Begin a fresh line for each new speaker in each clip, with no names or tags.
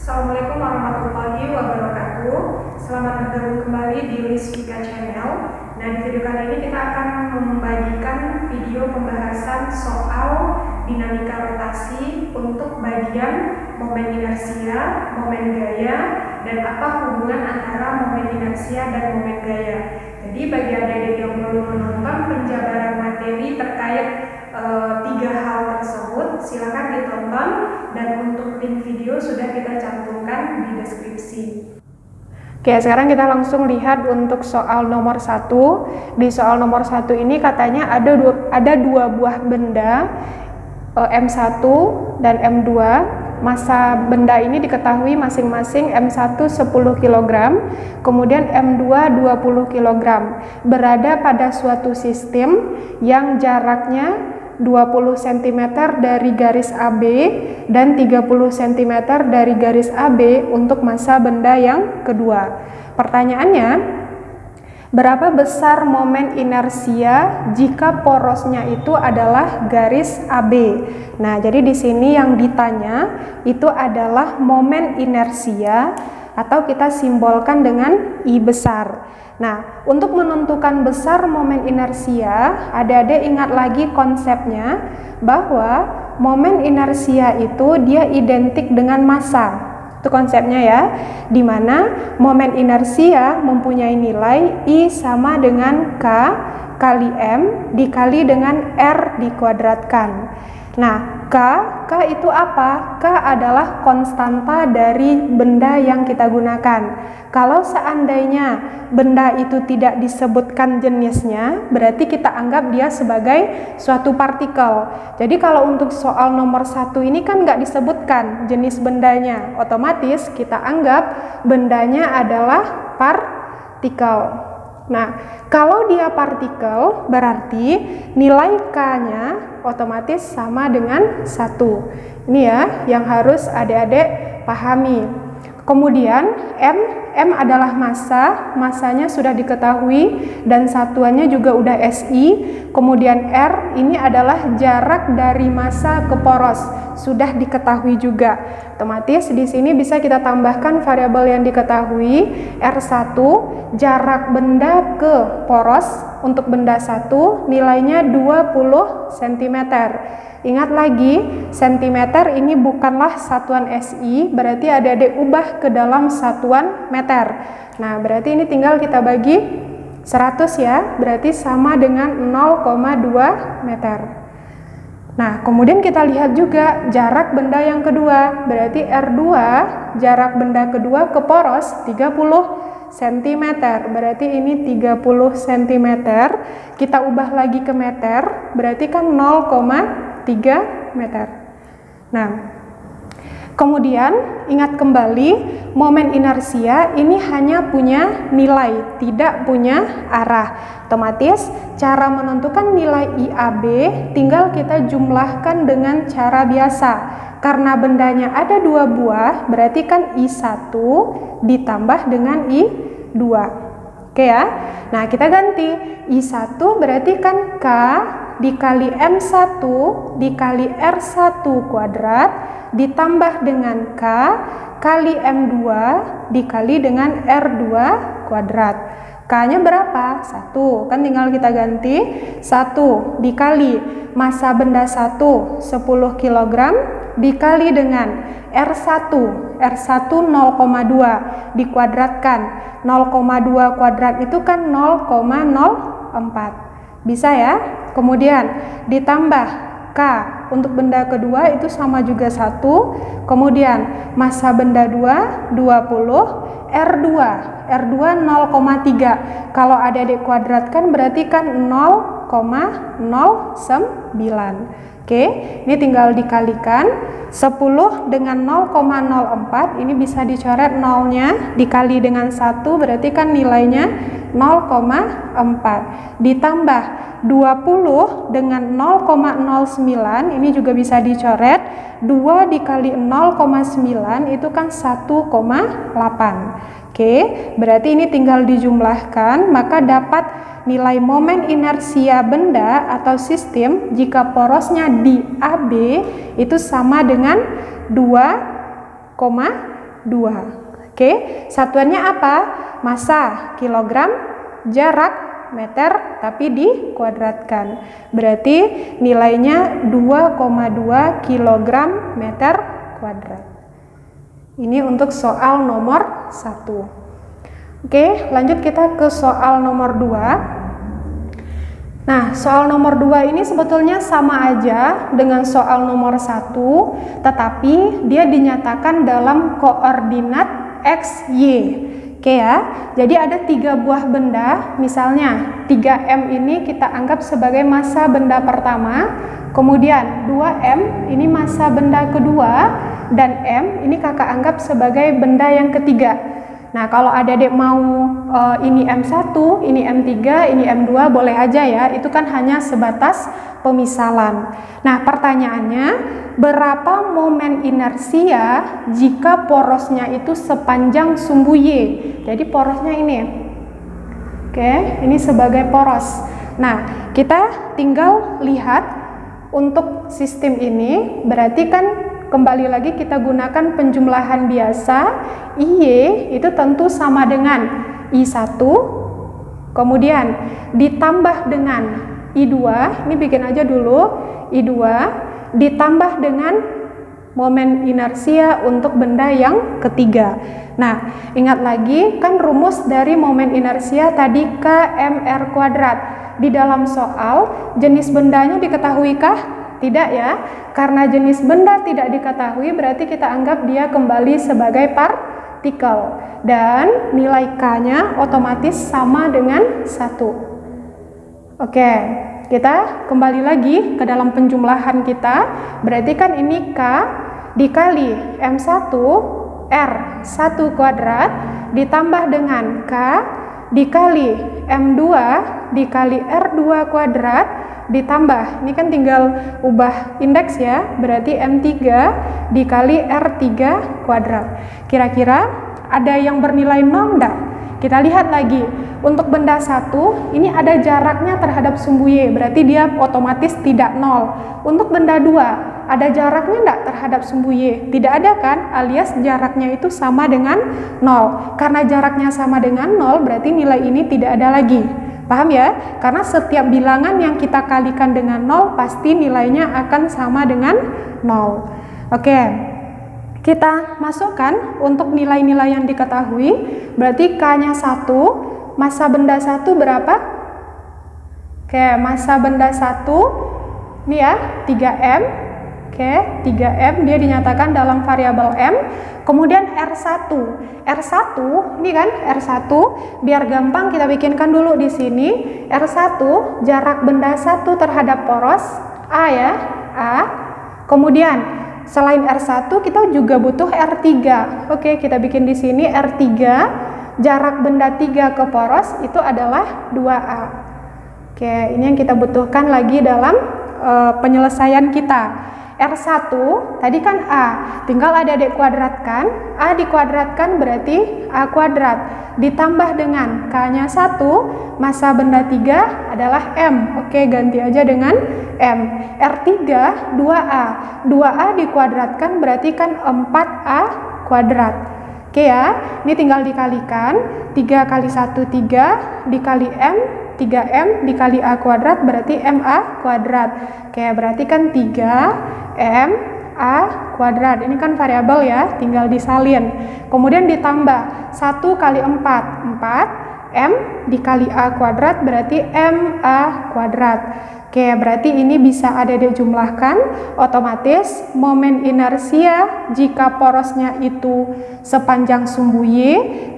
Assalamualaikum warahmatullahi wabarakatuh. Selamat bergabung kembali di Lisvika Channel. Nah, di video kali ini kita akan membagikan video pembahasan soal dinamika rotasi untuk bagian momen inersia, momen gaya, dan apa hubungan antara momen inersia dan momen gaya. Jadi bagi adik-adik yang belum menonton penjabaran materi terkait tiga hal tersebut, silakan ditonton, dan untuk link video sudah kita cantumkan di deskripsi. Oke, sekarang kita langsung lihat untuk soal nomor 1. Di soal nomor 1 ini katanya ada dua buah benda M1 dan M2. Masa benda ini diketahui masing-masing M1 10 kg, kemudian M2 20 kg, berada pada suatu sistem yang jaraknya 20 cm dari garis AB dan 30 cm dari garis AB untuk masa benda yang kedua. Pertanyaannya, berapa besar momen inersia jika porosnya itu adalah garis AB? Nah, jadi di sini yang ditanya itu adalah momen inersia atau kita simbolkan dengan I besar. Nah, untuk menentukan besar momen inersia, adik-adik ingat lagi konsepnya bahwa momen inersia itu dia identik dengan massa. Itu konsepnya ya, di mana momen inersia mempunyai nilai I sama dengan K kali M dikali dengan R dikuadratkan. Nah, K itu apa? K adalah konstanta dari benda yang kita gunakan. Kalau seandainya benda itu tidak disebutkan jenisnya, berarti kita anggap dia sebagai suatu partikel. Jadi kalau untuk soal nomor 1 ini kan nggak disebutkan jenis bendanya, otomatis kita anggap bendanya adalah partikel. Nah, kalau dia partikel berarti nilai K-nya otomatis sama dengan 1. Ini ya yang harus adik-adik pahami. Kemudian M adalah massa, massanya sudah diketahui dan satuannya juga udah SI. Kemudian R ini adalah jarak dari massa ke poros, sudah diketahui juga. Otomatis di sini bisa kita tambahkan variabel yang diketahui, R1, jarak benda ke poros untuk benda 1 nilainya 20 cm. Ingat lagi, cm ini bukanlah satuan SI, berarti adik-adik ubah ke dalam satuan meter. Nah, berarti ini tinggal kita bagi 100 ya, berarti sama dengan 0,2 meter. Nah, kemudian kita lihat juga jarak benda yang kedua, berarti R2, jarak benda kedua ke poros 30 cm, berarti ini 30 cm, kita ubah lagi ke meter, berarti kan 0,3 meter. Nah, kemudian ingat kembali momen inersia ini hanya punya nilai, tidak punya arah. Otomatis cara menentukan nilai IAB tinggal kita jumlahkan dengan cara biasa. Karena bendanya ada dua buah, berarti kan I1 ditambah dengan I2. Oke ya. Nah, kita ganti. I1 berarti kan K dikali M1 dikali R1 kuadrat ditambah dengan K kali M2 dikali dengan R2 kuadrat. K-nya berapa? 1. Kan tinggal kita ganti 1 dikali massa benda 1 10 kg dikali dengan R1 0,2 dikuadratkan. 0,2 kuadrat itu kan 0,04. Bisa ya? Kemudian ditambah K untuk benda kedua itu sama juga 1. Kemudian massa benda 2 20, R2 0,3. Kalau adik-adik kuadratkan berarti kan 0,09. Oke, ini tinggal dikalikan 10 dengan 0,04, ini bisa dicoret nolnya dikali dengan 1, berarti kan nilainya 0,4. Ditambah 20 dengan 0,09, ini juga bisa dicoret, 2 dikali 0,9 itu kan 1,8. Oke, berarti ini tinggal dijumlahkan, maka dapat nilai momen inersia benda atau sistem jika porosnya di AB itu sama dengan 2,3 Oke, satuannya apa? Massa, kilogram, jarak, meter, tapi dikuadratkan. Berarti nilainya 2,2 kilogram meter kuadrat. Ini untuk soal nomor 1. Oke, lanjut kita ke soal nomor 2. Nah, soal nomor 2 ini sebetulnya sama aja dengan soal nomor 1, tetapi dia dinyatakan dalam koordinat X, Y. Oke ya, jadi ada 3 buah benda, misalnya 3M ini kita anggap sebagai massa benda pertama, kemudian 2M ini massa benda kedua, dan M ini kakak anggap sebagai benda yang ketiga. Nah, kalau adik-adik mau ini M1, ini M3, ini M2 boleh aja ya, itu kan hanya sebatas pemisalan. Nah, pertanyaannya, berapa momen inersia jika porosnya itu sepanjang sumbu Y? Jadi porosnya ini. Oke, ini sebagai poros. Nah, kita tinggal lihat untuk sistem ini, berarti kan kembali lagi kita gunakan penjumlahan biasa. IY itu tentu sama dengan I1, kemudian ditambah dengan I2, ini bikin aja dulu, I2 ditambah dengan momen inersia untuk benda yang ketiga. Nah, ingat lagi kan rumus dari momen inersia tadi kmr kuadrat. Di dalam soal jenis bendanya diketahuikah? Tidak ya, karena jenis benda tidak diketahui berarti kita anggap dia kembali sebagai partikel dan nilai K-nya otomatis sama dengan 1. Oke, kita kembali lagi ke dalam penjumlahan kita, berarti kan ini K dikali M1 R1 kuadrat ditambah dengan K dikali M2 dikali R2 kuadrat ditambah, ini kan tinggal ubah indeks ya, berarti M3 dikali R3 kuadrat. Kira-kira ada yang bernilai 0 enggak? Kita lihat lagi, untuk benda 1 ini ada jaraknya terhadap sumbu Y, berarti dia otomatis tidak 0. Untuk benda 2 ada jaraknya enggak terhadap sumbu Y? Tidak ada kan, alias jaraknya itu sama dengan 0. Karena jaraknya sama dengan 0 berarti nilai ini tidak ada lagi. Paham ya? Karena setiap bilangan yang kita kalikan dengan 0 pasti nilainya akan sama dengan 0. Oke, kita masukkan untuk nilai-nilai yang diketahui. Berarti K-nya 1, massa benda 1 berapa? Oke, massa benda 1 ini ya 3M. Oke, 3M dia dinyatakan dalam variabel M. Kemudian R1 ini kan R1, biar gampang kita bikinkan dulu di sini. R1 jarak benda 1 terhadap poros A ya, A. Kemudian selain R1 kita juga butuh R3. Oke, kita bikin di sini R3, jarak benda 3 ke poros itu adalah 2A. Oke, ini yang kita butuhkan lagi dalam penyelesaian kita. R1 tadi kan A, tinggal adik-adik kuadratkan. A dikuadratkan berarti A kuadrat ditambah dengan K-nya 1, massa benda 3 adalah M. Oke, ganti aja dengan M. R3 2A, 2A dikuadratkan berarti kan 4A kuadrat. Oke ya, ini tinggal dikalikan, 3 kali 1 3 dikali M, 3M dikali A kuadrat berarti MA kuadrat. Oke, berarti kan 3M A kuadrat. Ini kan variabel ya, tinggal disalin. Kemudian ditambah 1 kali 4, 4M dikali A kuadrat berarti MA kuadrat. Oke, berarti ini bisa adik-adik jumlahkan. Otomatis momen inersia jika porosnya itu sepanjang sumbu Y,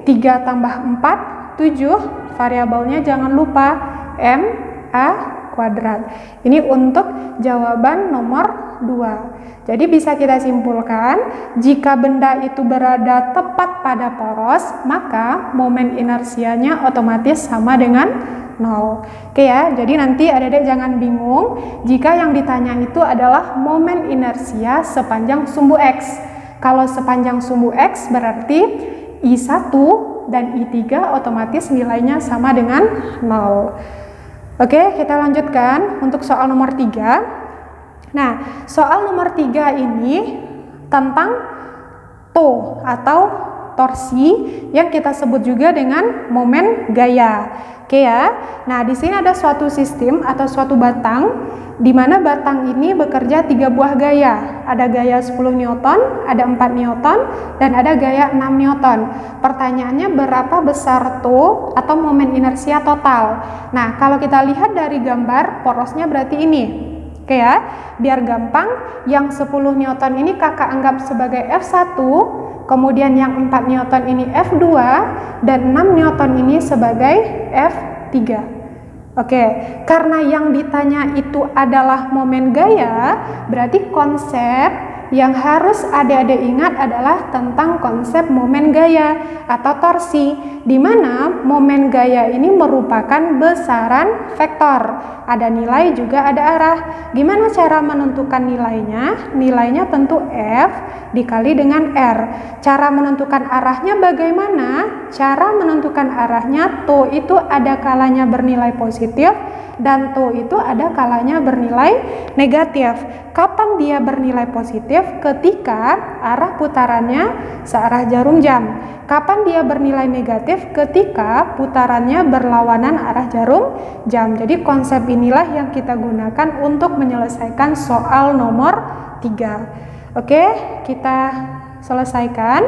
3 tambah 4, 7, variabelnya jangan lupa MA kuadrat. Ini untuk jawaban nomor 2. Jadi bisa kita simpulkan, jika benda itu berada tepat pada poros, maka momen inersianya otomatis sama dengan 0. Oke ya, jadi nanti adik-adik jangan bingung jika yang ditanya itu adalah momen inersia sepanjang sumbu X. Kalau sepanjang sumbu X berarti I1 dan I3 otomatis nilainya sama dengan 0. Oke, kita lanjutkan untuk soal nomor 3. Nah, soal nomor 3 ini tentang TOW
atau torsi yang kita sebut juga dengan momen gaya. Oke ya. Nah, di sini ada suatu sistem atau suatu batang di mana batang ini bekerja 3 buah gaya. Ada gaya 10 Newton, ada 4 Newton, dan ada gaya 6 Newton. Pertanyaannya berapa besar tow atau momen inersia total? Nah, kalau kita lihat dari gambar, porosnya berarti ini. Oke ya, biar gampang, yang 10 Newton ini kakak anggap sebagai F1, kemudian yang 4 Newton ini F2, dan 6 Newton ini sebagai F3. Oke, karena yang ditanya itu adalah momen gaya, berarti konsep yang harus adik-adik ingat adalah tentang konsep momen gaya atau torsi, di mana momen gaya ini merupakan besaran vektor. Ada nilai juga ada arah. Gimana cara menentukan nilainya? Nilainya tentu F dikali dengan R. Cara menentukan arahnya bagaimana? Cara menentukan arahnya, tow itu ada kalanya bernilai positif dan tow itu ada kalanya bernilai negatif. Kapan dia bernilai positif? Ketika arah putarannya searah jarum jam. Kapan dia bernilai negatif? Ketika putarannya berlawanan arah jarum jam. Jadi konsep inilah yang kita gunakan untuk menyelesaikan soal nomor 3. Oke, kita selesaikan.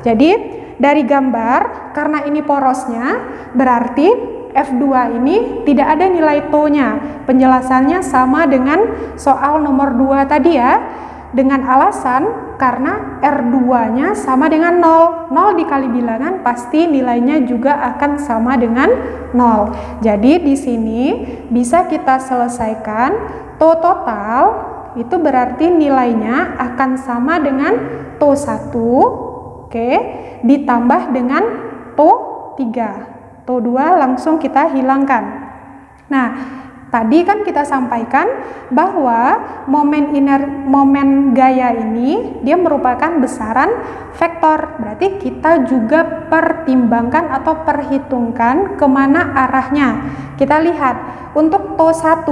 Jadi dari gambar, karena ini porosnya, berarti F2 ini tidak ada nilai tow-nya. Penjelasannya sama dengan soal nomor 2 tadi ya. Dengan alasan karena R2-nya sama dengan 0. 0 dikali bilangan pasti nilainya juga akan sama dengan 0. Jadi di sini bisa kita selesaikan tow total itu berarti nilainya akan sama dengan tow 1, oke, ditambah dengan tow 3. Tow 2 langsung kita hilangkan. Nah, tadi kan kita sampaikan bahwa momen gaya ini dia merupakan besaran vektor. Berarti kita juga pertimbangkan atau perhitungkan kemana arahnya. Kita lihat untuk tow 1.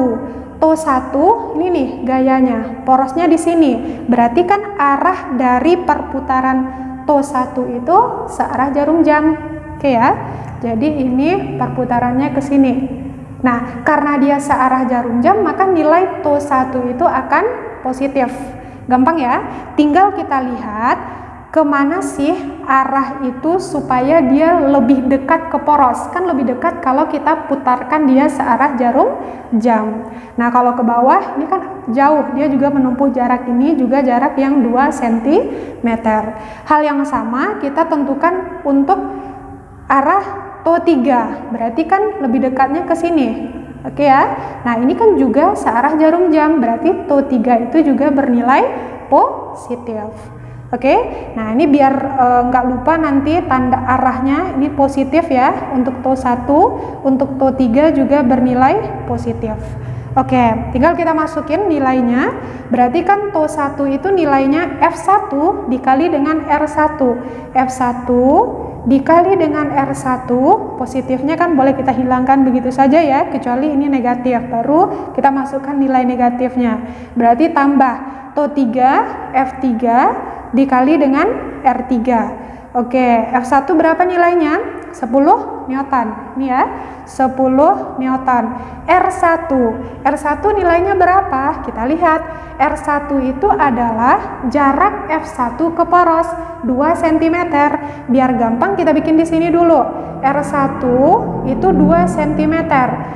Tow 1 ini nih gayanya, porosnya di sini. Berarti kan arah dari perputaran tow 1 itu searah jarum jam. Oke ya. Jadi ini perputarannya ke sini. Nah, karena dia searah jarum jam, maka nilai tow 1 itu akan positif. Gampang ya? Tinggal kita lihat kemana sih arah itu supaya dia lebih dekat ke poros. Kan lebih dekat kalau kita putarkan dia searah jarum jam. Nah, kalau ke bawah ini kan jauh, dia juga menempuh jarak ini juga jarak yang 2 cm. Hal yang sama kita tentukan untuk arah tow 3, berarti kan lebih dekatnya ke sini. Oke ya. Nah, ini kan juga searah jarum jam, berarti tow 3 itu juga bernilai positif. Oke. Nah, ini biar nggak lupa nanti tanda arahnya ini positif ya untuk tow 1, untuk tow 3 juga bernilai positif. Oke, tinggal kita masukin nilainya. Berarti kan tow 1 itu nilainya F1 dikali dengan R1. F1 dikali dengan R1, positifnya kan boleh kita hilangkan begitu saja ya, kecuali ini negatif, baru kita masukkan nilai negatifnya. Berarti tambah tow 3 F3 dikali dengan R3. Oke, F1 berapa nilainya? 10 Newton. Ini ya, 10 Newton. R1 nilainya berapa? Kita lihat. R1 itu adalah jarak F1 ke poros 2 cm. Biar gampang kita bikin di sini dulu. R1 itu 2 cm.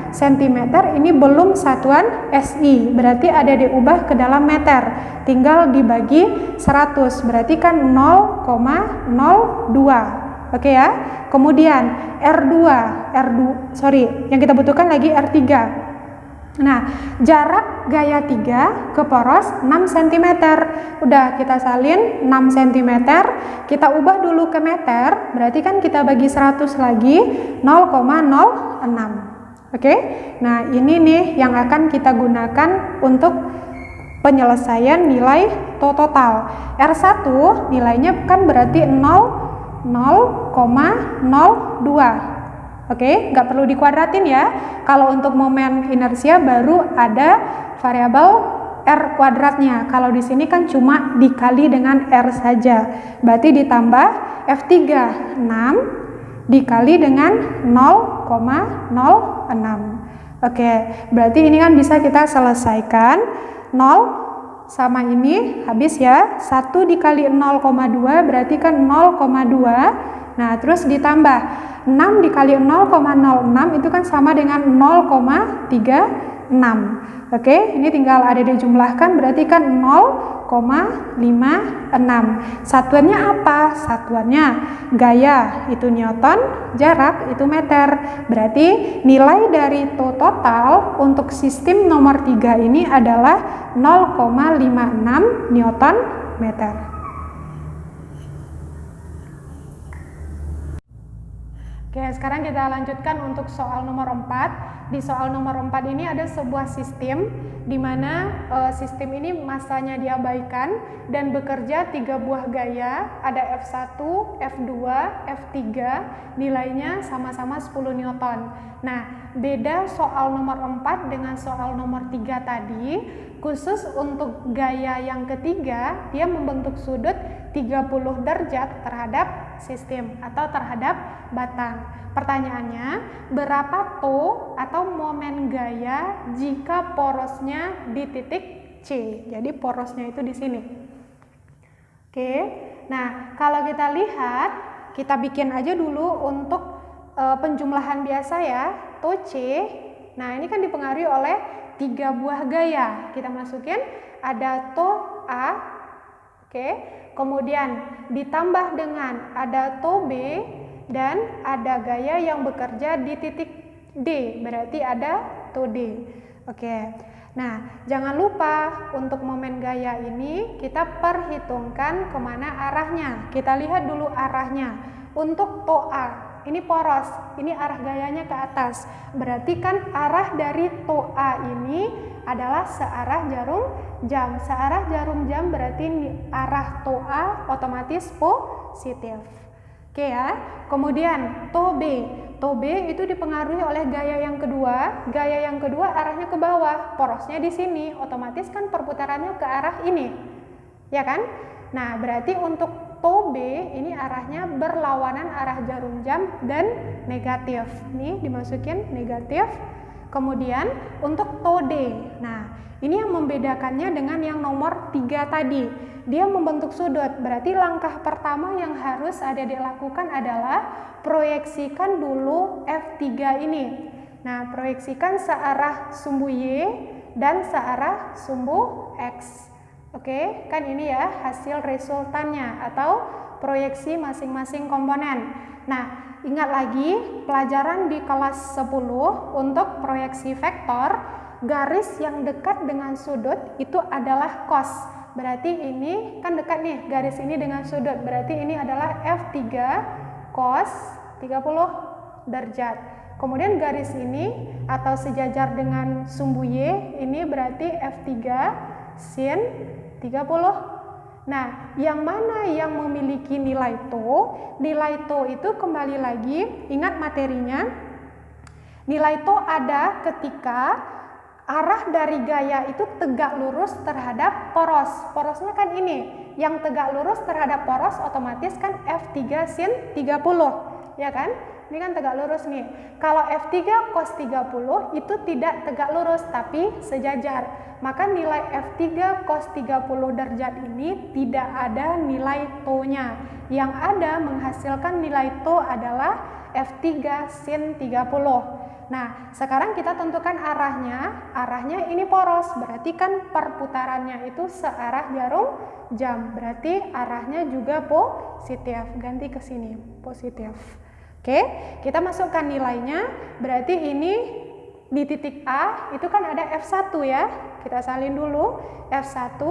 Cm ini belum satuan SI. Berarti ada diubah ke dalam meter. Tinggal dibagi 100. Berarti kan 0,02. Oke ya. Kemudian yang kita butuhkan lagi R3. Nah, jarak gaya 3 ke poros 6 cm. Udah kita salin 6 cm, kita ubah dulu ke meter, berarti kan kita bagi 100 lagi 0,06. Oke. Nah, ini nih yang akan kita gunakan untuk penyelesaian nilai tow total. R1 nilainya kan berarti 0,02. Oke, nggak perlu dikuadratin ya. Kalau untuk momen inersia baru ada variabel R kuadratnya. Kalau di sini kan cuma dikali dengan R saja. Berarti ditambah F3 6 dikali dengan 0,06. Oke, berarti ini kan bisa kita selesaikan. 0 sama ini habis ya. 1 dikali 0,2 berarti kan 0,2. Nah, terus ditambah 6 dikali 0,06 itu kan sama dengan 0,36. Oke, ini tinggal ada dijumlahkan berarti kan 0,56. Satuannya apa? Satuannya gaya itu Newton, jarak itu meter. Berarti nilai dari total untuk sistem nomor 3 ini adalah 0,56 Newton meter. Oke, sekarang kita lanjutkan untuk soal nomor 4. Di soal nomor 4 ini ada sebuah sistem di mana sistem ini masanya diabaikan dan bekerja 3 buah gaya, ada F1, F2, F3, nilainya sama-sama 10 Newton. Nah, beda soal nomor 4 dengan soal nomor 3 tadi, khusus untuk gaya yang ketiga, dia membentuk sudut 30 derajat terhadap sistem atau terhadap batang. Pertanyaannya, berapa to atau momen gaya jika porosnya di titik C? Jadi porosnya itu di sini. Oke, nah kalau kita lihat, kita bikin aja dulu untuk penjumlahan biasa ya, to C. Nah ini kan dipengaruhi oleh 3 buah gaya. Kita masukin ada to A, oke. Kemudian ditambah dengan ada to B dan ada gaya yang bekerja di titik D, berarti ada to D. Oke. Nah, jangan lupa untuk momen gaya ini kita perhitungkan kemana arahnya. Kita lihat dulu arahnya. Untuk to A, ini poros, ini arah gayanya ke atas. Berarti kan arah dari to A ini adalah searah jarum jam. Searah jarum jam berarti arah to A otomatis positif. Oke ya. Kemudian to B. To B itu dipengaruhi oleh gaya yang kedua. Gaya yang kedua arahnya ke bawah. Porosnya di sini. Otomatis kan perputarannya ke arah ini. Ya kan? Nah, berarti untuk to B ini arahnya berlawanan arah jarum jam dan negatif. Nih dimasukin negatif. Kemudian untuk to D. Nah, ini yang membedakannya dengan yang nomor 3 tadi. Dia membentuk sudut. Berarti langkah pertama yang harus ada dilakukan adalah proyeksikan dulu F3 ini. Nah, proyeksikan searah sumbu Y dan searah sumbu X. Oke, kan ini ya hasil resultannya atau proyeksi masing-masing komponen. Nah, ingat lagi pelajaran di kelas 10 untuk proyeksi vektor, garis yang dekat dengan sudut itu adalah cos. Berarti ini kan dekat nih, garis ini dengan sudut. Berarti ini adalah F3 cos 30 derajat. Kemudian garis ini atau sejajar dengan sumbu Y ini berarti F3 sin 30. Nah, yang mana yang memiliki nilai to? Nilai to itu kembali lagi, ingat materinya. Nilai to ada ketika arah dari gaya itu tegak lurus terhadap poros. Porosnya kan ini. Yang tegak lurus terhadap poros otomatis kan F3 sin 30. Ya kan? Ini kan tegak lurus nih. Kalau F3 cos 30 itu tidak tegak lurus tapi sejajar. Maka nilai F3 cos 30 derajat ini tidak ada nilai to-nya. Yang ada menghasilkan nilai to adalah F3 sin 30. Nah, sekarang kita tentukan arahnya. Arahnya ini poros, berarti kan perputarannya itu searah jarum jam. Berarti arahnya juga positif. Ganti ke sini, positif. Oke, kita masukkan nilainya. Berarti ini di titik A itu kan ada F1 ya. Kita salin dulu. F1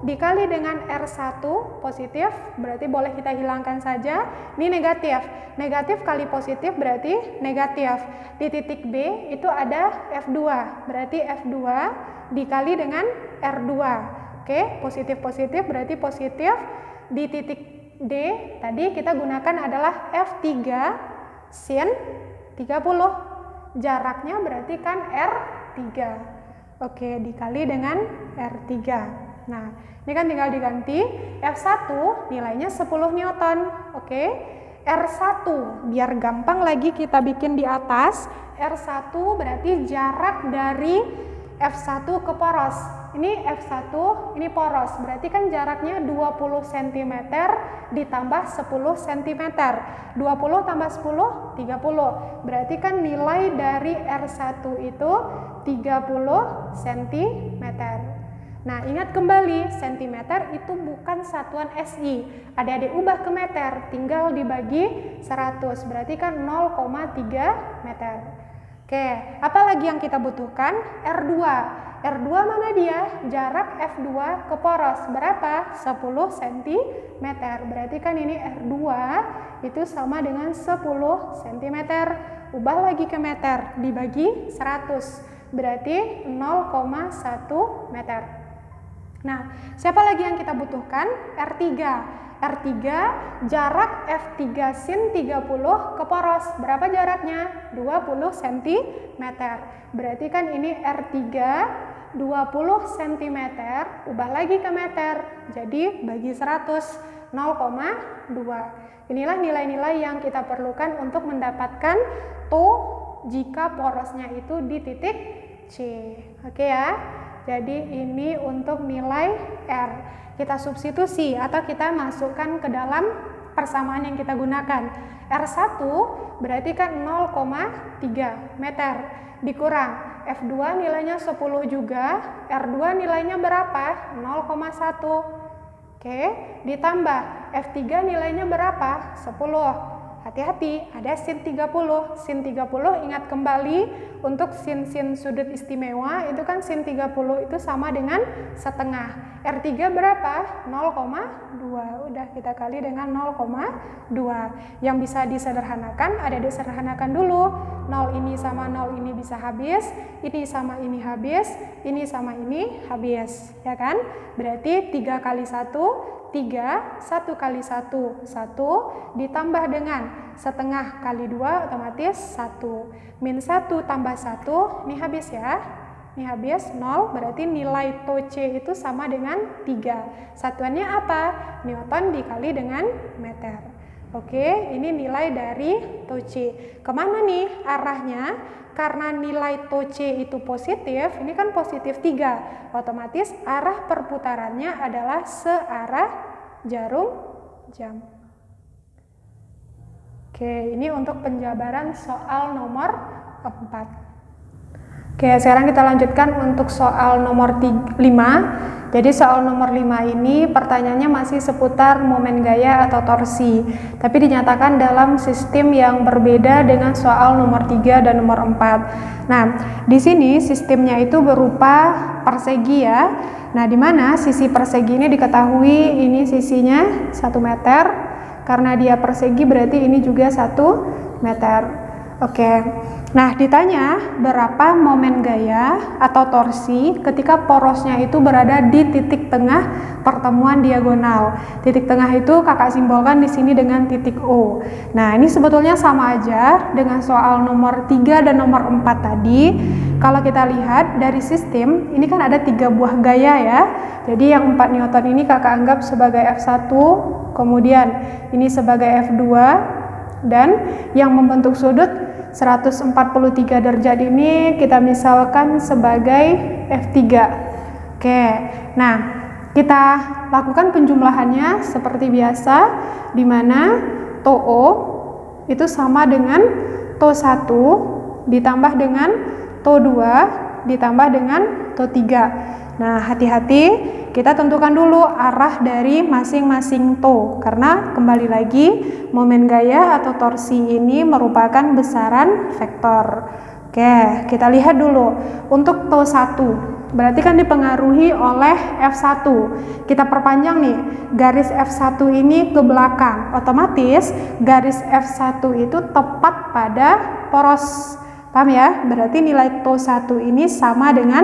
dikali dengan R1 positif, berarti boleh kita hilangkan saja. Ini negatif. Negatif kali positif berarti negatif. Di titik B itu ada F2. Berarti F2 dikali dengan R2. Oke, positif-positif berarti positif. Di titik D tadi kita gunakan adalah F3 sin 30. Jaraknya berarti kan R3. Oke, dikali dengan R3. Nah, ini kan tinggal diganti. F1 nilainya 10 Newton. Oke. R1 biar gampang lagi kita bikin di atas. R1 berarti jarak dari F1 ke poros. Ini F1, ini poros. Berarti kan jaraknya 20 cm ditambah 10 cm. 20 tambah 10, 30. Berarti kan nilai dari R1 itu 30 cm. Nah, ingat kembali, cm itu bukan satuan SI. Adik-adik ubah ke meter, tinggal dibagi 100. Berarti kan 0,3 meter. Oke, apa lagi yang kita butuhkan? R2. R2 mana dia? Jarak F2 ke poros berapa? 10 cm. Berarti kan ini R2 itu sama dengan 10 cm. Ubah lagi ke meter, dibagi 100. Berarti 0,1 meter. Nah, siapa lagi yang kita butuhkan? R3. R3 jarak F3 sin 30 ke poros. Berapa jaraknya? 20 cm. Berarti kan ini R3 20 cm, ubah lagi ke meter. Jadi bagi 100, 0,2. Inilah nilai-nilai yang kita perlukan untuk mendapatkan TO jika porosnya itu di titik C. Oke ya. Jadi ini untuk nilai R. Kita substitusi atau kita masukkan ke dalam persamaan yang kita gunakan. R1 berarti kan 0,3 meter dikurang F2 nilainya 10 juga, R2 nilainya berapa? 0,1. Oke, ditambah F3 nilainya berapa? 10. Hati-hati, ada sin 30. Sin 30 ingat kembali untuk sin sudut istimewa itu kan sin 30 itu sama dengan setengah. R3 berapa? 0,2. Udah kita kali dengan 0,2. Yang bisa disederhanakan, ada disederhanakan dulu. 0 ini sama 0 ini bisa habis, ini sama ini habis, ini sama ini habis, ya kan? Berarti 3 kali 1, 3, 1 kali 1, 1, ditambah dengan setengah kali 2 otomatis 1. Min 1 tambah 1, ini habis ya. Ini habis 0, berarti nilai TO C itu sama dengan 3. Satuannya apa? Newton dikali dengan meter. Oke, ini nilai dari TO C. Kemana nih arahnya? Karena nilai TO C itu positif, ini kan positif 3. Otomatis arah perputarannya adalah searah jarum jam. Oke, ini untuk penjabaran soal nomor 4. Oke, sekarang kita lanjutkan untuk soal nomor 5. Jadi soal nomor 5 ini pertanyaannya masih seputar momen gaya atau torsi, tapi dinyatakan dalam sistem yang berbeda dengan soal nomor 3 dan nomor 4. Nah, di sini sistemnya itu berupa persegi ya. Nah, di mana sisi persegi ini diketahui ini sisinya 1 meter. Karena dia persegi berarti ini juga 1 meter. Oke. Nah, ditanya berapa momen gaya atau torsi ketika porosnya itu berada di titik tengah pertemuan diagonal. Titik tengah itu kakak simbolkan di sini dengan titik O. Nah, ini sebetulnya sama aja dengan soal nomor 3 dan nomor 4 tadi. Kalau kita lihat dari sistem, ini kan ada 3 buah gaya ya. Jadi yang 4 Newton ini kakak anggap sebagai F1, kemudian ini sebagai F2, dan yang membentuk sudut 143 derajat ini kita misalkan sebagai F3. Oke, nah kita lakukan penjumlahannya seperti biasa, di mana TO O itu sama dengan TO 1 ditambah dengan TO 2 ditambah dengan TO 3. Nah, hati-hati, kita tentukan dulu arah dari masing-masing TO, karena kembali lagi momen gaya atau torsi ini merupakan besaran vektor. Oke, kita lihat dulu untuk TO 1 berarti kan dipengaruhi oleh F1. Kita perpanjang nih, garis F1 ini ke belakang, otomatis garis F1 itu tepat pada poros. Paham ya? Berarti nilai TO 1 ini sama dengan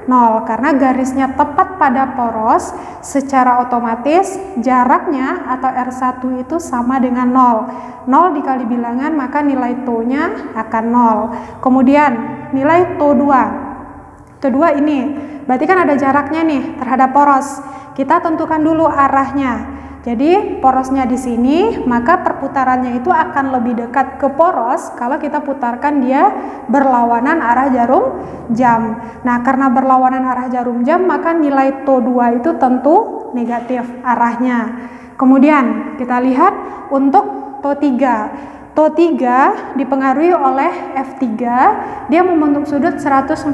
0 karena garisnya tepat pada poros, secara otomatis jaraknya atau R1 itu sama dengan 0. 0 dikali bilangan maka nilai TO-nya akan 0. Kemudian nilai TO 2. T2 ini. Berarti kan ada jaraknya nih terhadap poros. Kita tentukan dulu arahnya. Jadi porosnya di sini, maka perputarannya itu akan lebih dekat ke poros kalau kita putarkan dia berlawanan arah jarum jam. Nah, karena berlawanan arah jarum jam, maka nilai T2 itu tentu negatif arahnya. Kemudian kita lihat untuk T3. T3 dipengaruhi oleh F3, dia membentuk sudut 143.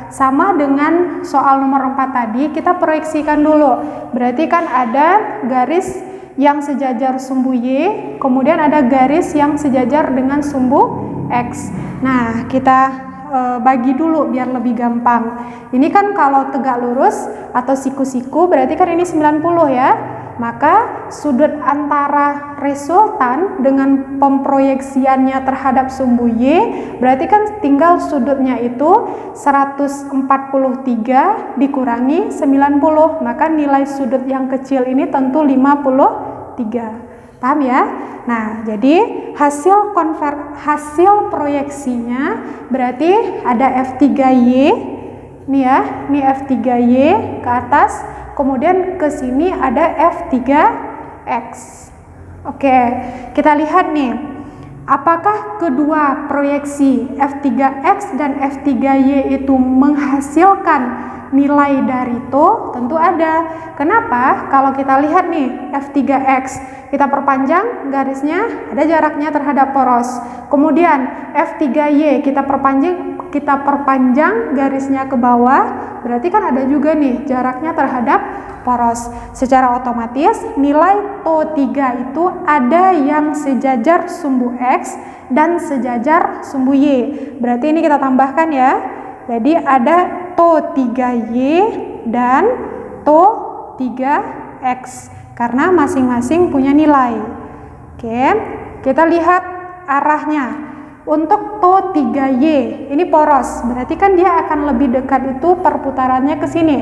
Sama dengan soal nomor 4 tadi, kita proyeksikan dulu. Berarti kan ada garis yang sejajar sumbu Y, kemudian ada garis yang sejajar dengan sumbu X. Nah, kita bagi dulu biar lebih gampang. Ini kan kalau tegak lurus atau siku-siku, berarti kan ini 90 ya. Maka sudut antara resultan dengan pemproyeksiannya terhadap sumbu Y, berarti kan tinggal sudutnya itu 143 dikurangi 90, maka nilai sudut yang kecil ini tentu 53. Paham ya? Nah, jadi hasil proyeksinya berarti ada F3Y, nih ya, ini F3Y ke atas. Kemudian ke sini ada F3X. Oke, kita lihat nih. Apakah kedua proyeksi F3X dan F3Y itu menghasilkan nilai dari TO? Tentu ada. Kenapa? Kalau kita lihat nih F3X, kita perpanjang garisnya, ada jaraknya terhadap poros. Kemudian F3Y kita perpanjang garisnya ke bawah, berarti kan ada juga nih jaraknya terhadap poros. Secara otomatis nilai TO3 itu ada yang sejajar sumbu X dan sejajar sumbu Y. Berarti ini kita tambahkan ya. Jadi ada TO3Y dan TO3X karena masing-masing punya nilai. Oke, kita lihat arahnya. Untuk TO3Y ini poros, berarti kan dia akan lebih dekat itu perputarannya ke sini,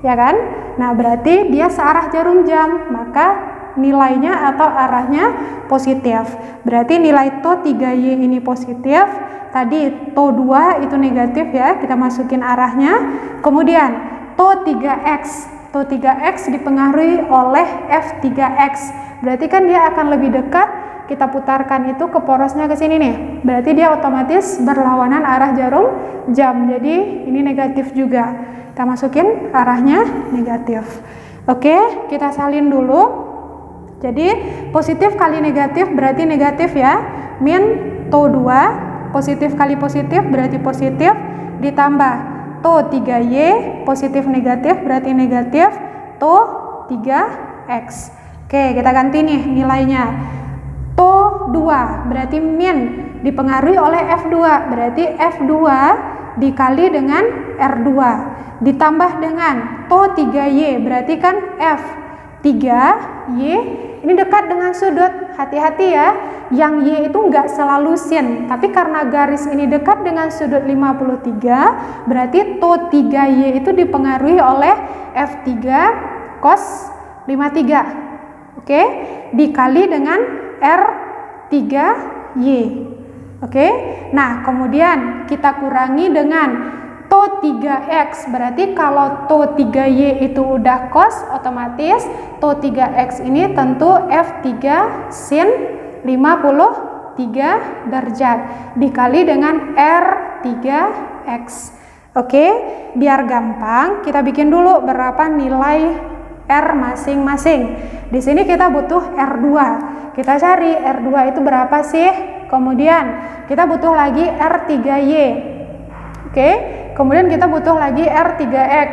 ya kan? Nah, berarti dia searah jarum jam, maka nilainya atau arahnya positif. Berarti nilai TO3Y ini positif. Tadi TO2 itu negatif ya, kita masukin arahnya. Kemudian TO3X dipengaruhi oleh F3X. Berarti kan dia akan lebih dekat. Kita putarkan itu ke porosnya ke sini nih. Berarti dia otomatis berlawanan arah jarum jam. Jadi ini negatif juga. Kita masukin arahnya negatif. Oke, kita salin dulu. Jadi positif kali negatif berarti negatif ya. Min TO2, positif kali positif berarti positif, ditambah TO3Y, positif negatif berarti negatif, TO3X. Oke, kita ganti nih nilainya. TO2 berarti min dipengaruhi oleh F2, berarti F2 dikali dengan R2 ditambah dengan TO3Y, berarti kan F3Y ini dekat dengan sudut. Hati-hati ya, yang Y itu enggak selalu sin, tapi karena garis ini dekat dengan sudut 53, berarti TO3Y itu dipengaruhi oleh F3 cos 53. Oke, dikali dengan R3Y. Oke, nah kemudian kita kurangi dengan TO3X. Berarti kalau TO3Y itu udah cos, otomatis TO3X ini tentu F3 sin 53 derajat dikali dengan R3X. Oke, biar gampang kita bikin dulu berapa nilai R masing-masing. Di sini kita butuh R2. Kita cari R2 itu berapa sih? Kemudian kita butuh lagi R3Y. Oke, kemudian kita butuh lagi R3X.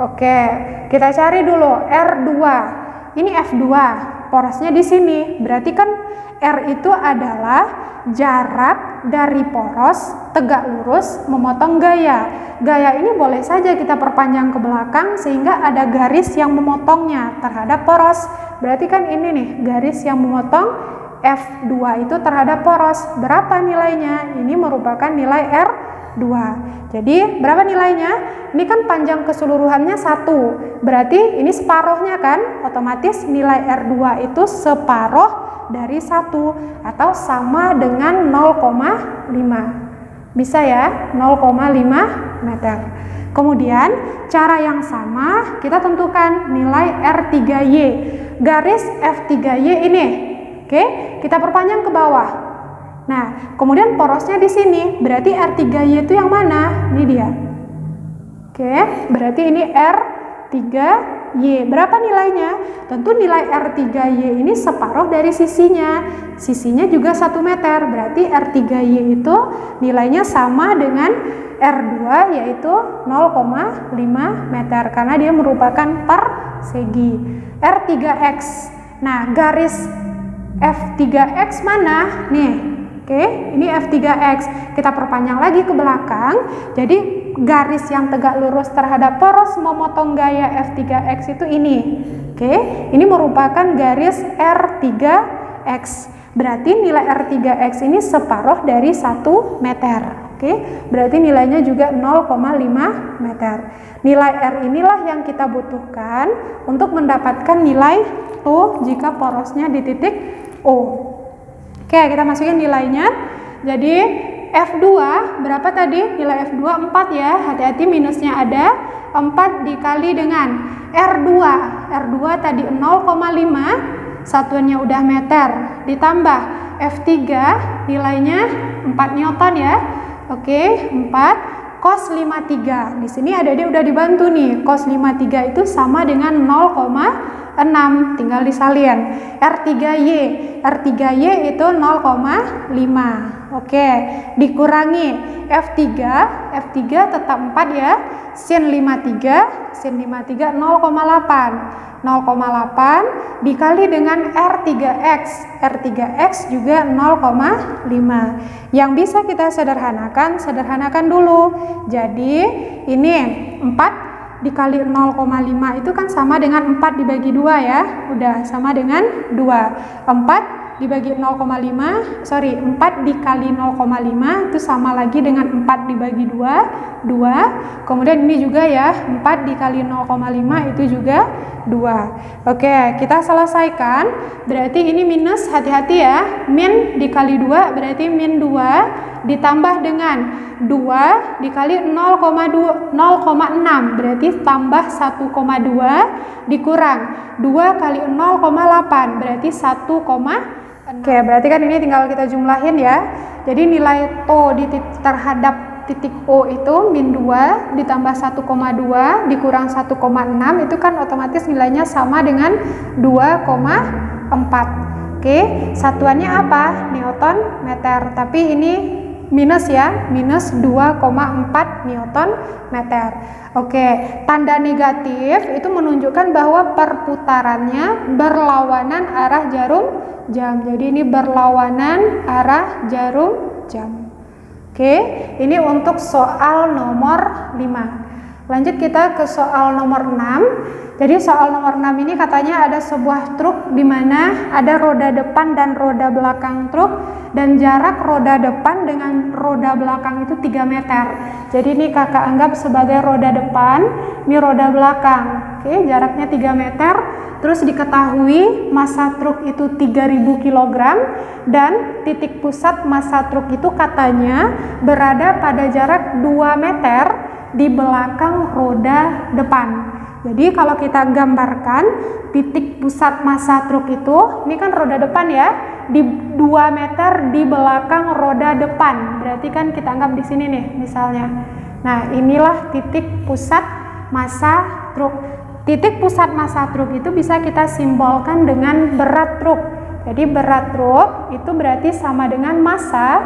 Oke, kita cari dulu R2. Ini F2, porosnya di sini. Berarti kan R itu adalah jarak dari poros tegak lurus memotong gaya. Gaya ini boleh saja kita perpanjang ke belakang sehingga ada garis yang memotongnya terhadap poros. Berarti kan ini nih garis yang memotong F2 itu terhadap poros. Berapa nilainya? Ini merupakan nilai R2. Jadi berapa nilainya? Ini kan panjang keseluruhannya 1. Berarti ini separuhnya kan? Otomatis nilai R2 itu separuh dari 1 atau sama dengan 0,5. Bisa ya? 0,5 meter. Kemudian cara yang sama kita tentukan nilai R3Y. Garis F3Y ini. Oke, kita perpanjang ke bawah. Nah, kemudian porosnya di sini. Berarti R3Y itu yang mana? Ini dia. Oke, berarti ini R3Y. Berapa nilainya? Tentu nilai R3Y ini separuh dari sisinya. Sisinya juga 1 meter. Berarti R3Y itu nilainya sama dengan R2, yaitu 0,5 meter. Karena dia merupakan persegi. R3X. Nah, garis F3X mana? Nih. Oke, ini F3X. Kita perpanjang lagi ke belakang. Jadi garis yang tegak lurus terhadap poros memotong gaya F3X itu ini. Oke, ini merupakan garis R3X. Berarti nilai R3X ini separuh dari 1 meter. Oke, berarti nilainya juga 0,5 meter. Nilai R inilah yang kita butuhkan untuk mendapatkan nilai tuh jika porosnya di titik O. Oke, kita masukin nilainya. Jadi F2 berapa tadi? Nilai F2 4 ya. Hati-hati minusnya ada. 4 dikali dengan R2. R2 tadi 0,5. Satuannya udah meter. Ditambah F3 nilainya 4 Newton ya. Oke, 4 cos 53. Di sini Adik-adik udah dibantu nih. Cos 53 itu sama dengan 0,6. Tinggal disalin. R3Y. R3Y itu 0,5. Oke, dikurangi F3. F3 tetap 4 ya. Sin 53. Sin 53 0,8. 0,8 dikali dengan R3X. R3X juga 0,5. Yang bisa kita sederhanakan dulu. Jadi ini 4 dikali 0,5 itu kan sama dengan 4 dibagi 2 ya. Udah sama dengan 2. 4 dibagi 0,5, 4 dikali 0,5 itu sama lagi dengan 4 dibagi 2, 2. Kemudian ini juga ya, 4 dikali 0,5 itu juga 2. Oke, kita selesaikan. Berarti ini minus, hati-hati ya. Min dikali 2 berarti min 2 ditambah dengan 2 dikali 0,6 berarti tambah 1,2 dikurang 2 kali 0,8 berarti 1,6. Oke, berarti kan ini tinggal kita jumlahin ya. Jadi nilai TO terhadap titik O itu min 2 ditambah 1,2 dikurang 1,6 itu kan otomatis nilainya sama dengan 2,4. Oke, satuannya apa? Newton meter. Tapi ini minus ya, minus 2,4 Newton meter. Oke, tanda negatif itu menunjukkan bahwa perputarannya berlawanan arah jarum jam. Jadi ini berlawanan arah jarum jam. Oke, ini untuk soal nomor 5. Lanjut kita ke soal nomor 6. Jadi soal nomor 6 ini katanya ada sebuah truk di mana ada roda depan dan roda belakang truk dan jarak roda depan dengan roda belakang itu 3 meter. Jadi ini kakak anggap sebagai roda depan, ini roda belakang. Oke, jaraknya 3 meter. Terus diketahui massa truk itu 3000 kg dan titik pusat massa truk itu katanya berada pada jarak 2 meter di belakang roda depan. Jadi kalau kita gambarkan titik pusat massa truk itu, ini kan roda depan ya, di 2 meter di belakang roda depan. Berarti kan kita anggap di sini nih misalnya. Nah, inilah titik pusat massa truk. Titik pusat massa truk itu bisa kita simbolkan dengan berat truk. Jadi berat truk itu berarti sama dengan massa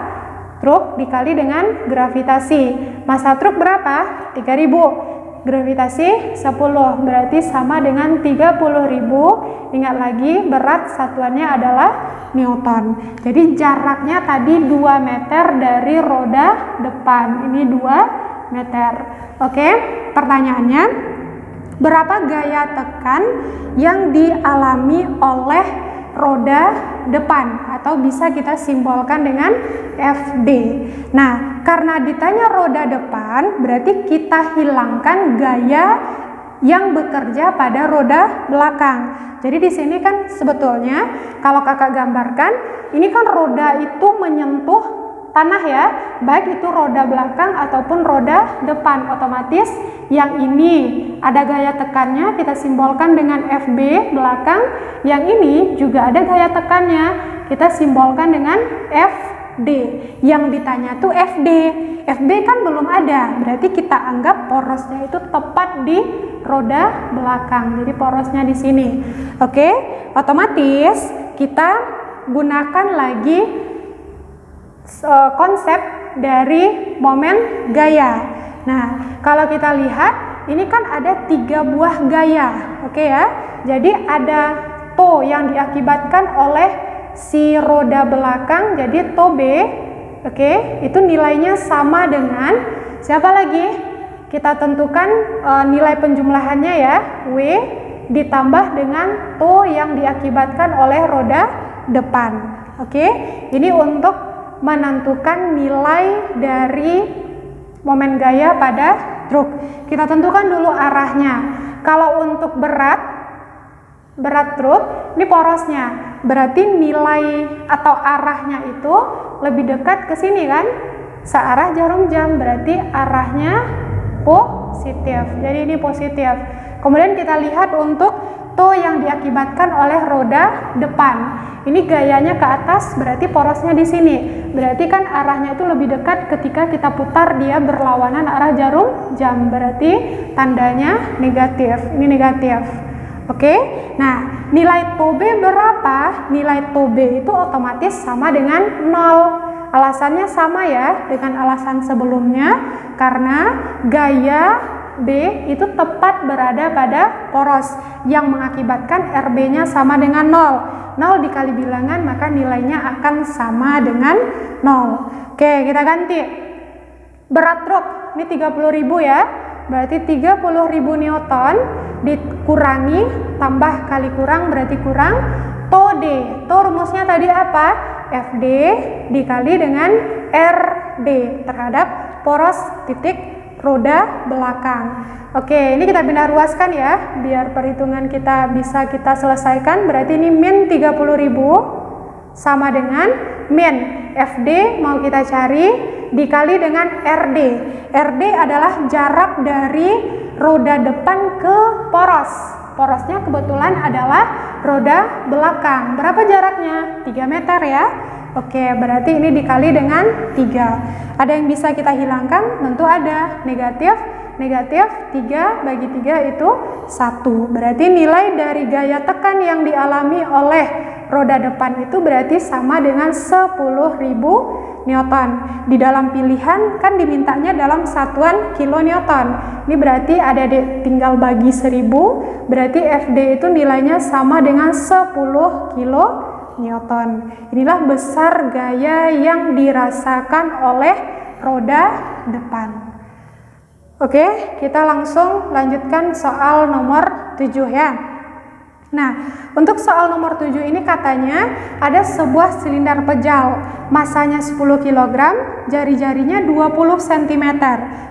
truk dikali dengan gravitasi. Massa truk berapa? 3000. Gravitasi 10 berarti sama dengan 30.000. Ingat lagi berat satuannya adalah Newton. Jadi jaraknya tadi 2 meter dari roda depan. Ini 2 meter. Oke, pertanyaannya, berapa gaya tekan yang dialami oleh roda depan atau bisa kita simbolkan dengan FD. Nah, karena ditanya roda depan, berarti kita hilangkan gaya yang bekerja pada roda belakang. Jadi di sini kan sebetulnya kalau kakak gambarkan, ini kan roda itu menyentuh tanah ya, baik itu roda belakang ataupun roda depan. Otomatis yang ini ada gaya tekannya, kita simbolkan dengan FB belakang. Yang ini juga ada gaya tekannya, kita simbolkan dengan FD. Yang ditanya tuh FD. FB kan belum ada, berarti kita anggap porosnya itu tepat di roda belakang. Jadi porosnya di sini. Oke, otomatis kita gunakan lagi konsep dari momen gaya. Nah, kalau kita lihat ini kan ada 3 buah gaya, oke ya. Jadi ada tow yang diakibatkan oleh si roda belakang, jadi tow B, oke, itu nilainya sama dengan siapa lagi? Kita tentukan nilai penjumlahannya ya, W ditambah dengan tow yang diakibatkan oleh roda depan. Oke, ini untuk menentukan nilai dari momen gaya pada truk. Kita tentukan dulu arahnya. Kalau untuk berat truk, ini porosnya. Berarti nilai atau arahnya itu lebih dekat ke sini kan? Searah jarum jam, berarti arahnya positif. Jadi ini positif. Kemudian kita lihat untuk tow yang diakibatkan oleh roda depan. Ini gayanya ke atas, berarti porosnya di sini. Berarti kan arahnya itu lebih dekat ketika kita putar dia berlawanan arah jarum jam. Berarti tandanya negatif. Ini negatif. Oke. Nah, nilai tow B berapa? Nilai tow B itu otomatis sama dengan 0. Alasannya sama ya dengan alasan sebelumnya, karena gaya B itu tepat berada pada poros yang mengakibatkan RB-nya sama dengan 0. 0 dikali bilangan maka nilainya akan sama dengan 0. Oke, kita ganti. Berat truk ini 30.000 ya. Berarti 30.000 Newton dikurangi tambah kali kurang berarti kurang tow D. Tow rumusnya tadi apa? FD dikali dengan RD terhadap poros titik roda belakang. Oke, ini kita pindah ruaskan ya, biar perhitungan kita bisa kita selesaikan. Berarti ini min 30.000 sama dengan min FD mau kita cari dikali dengan RD. RD adalah jarak dari roda depan ke poros. Porosnya kebetulan adalah roda belakang. Berapa jaraknya? 3 meter ya. Oke, berarti ini dikali dengan 3. Ada yang bisa kita hilangkan? Tentu ada. Negatif 3 bagi 3 itu 1. Berarti nilai dari gaya tekan yang dialami oleh roda depan itu berarti sama dengan 10.000 Newton. Di dalam pilihan kan dimintanya dalam satuan kilonewton. Ini berarti ada tinggal bagi 1000, berarti FD itu nilainya sama dengan 10 kilonewton. Inilah besar gaya yang dirasakan oleh roda depan. Oke, kita langsung lanjutkan soal nomor 7 ya. Nah, untuk soal nomor 7 ini katanya ada sebuah silinder pejal, masanya 10 kg, jari-jarinya 20 cm.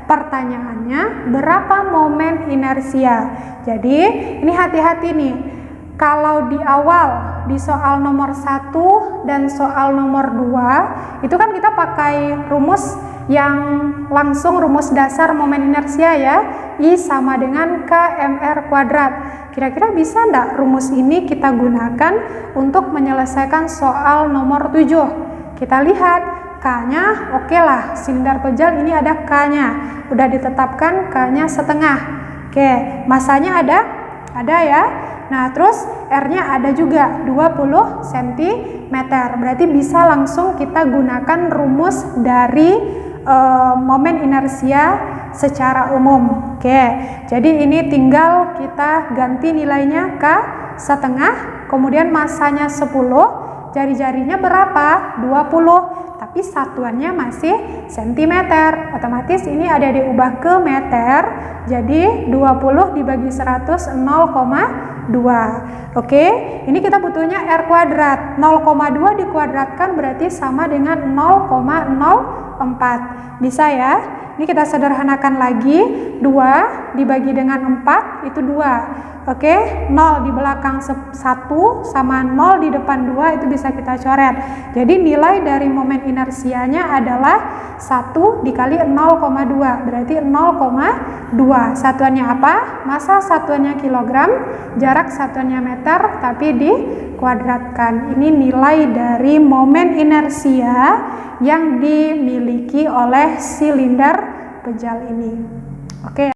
Pertanyaannya, berapa momen inersia? Jadi, ini hati-hati nih. Kalau di awal, di soal nomor 1 dan soal nomor 2, itu kan kita pakai rumus yang langsung rumus dasar momen inersia ya, I sama dengan KMR kuadrat. Kira-kira bisa enggak rumus ini kita gunakan untuk menyelesaikan soal nomor 7? Kita lihat, K-nya oke lah, silinder pejal ini ada K-nya, udah ditetapkan K-nya setengah. Oke, masanya ada ya. Nah, terus R-nya ada juga 20 cm. Berarti bisa langsung kita gunakan rumus dari momen inersia secara umum. Oke, jadi ini tinggal kita ganti nilainya K setengah, kemudian masanya 10, jari-jarinya berapa? 20, tapi satuannya masih cm. Otomatis ini ada diubah ke meter, jadi 20 dibagi 100 0,2. Oke, ini kita butuhnya R kuadrat. 0,2 dikuadratkan berarti sama dengan 0,04. Bisa ya? Ini kita sederhanakan lagi, 2 dibagi dengan 4 itu 2. Oke, 0 di belakang 1 sama 0 di depan 2 itu bisa kita coret. Jadi nilai dari momen inersianya adalah 1 dikali 0,2, berarti 0,2. Satuannya apa? Massa satuannya kilogram, jarak satuannya meter, tapi dikuadratkan. Ini nilai dari momen inersia yang dimiliki oleh silinder pejal ini. Oke.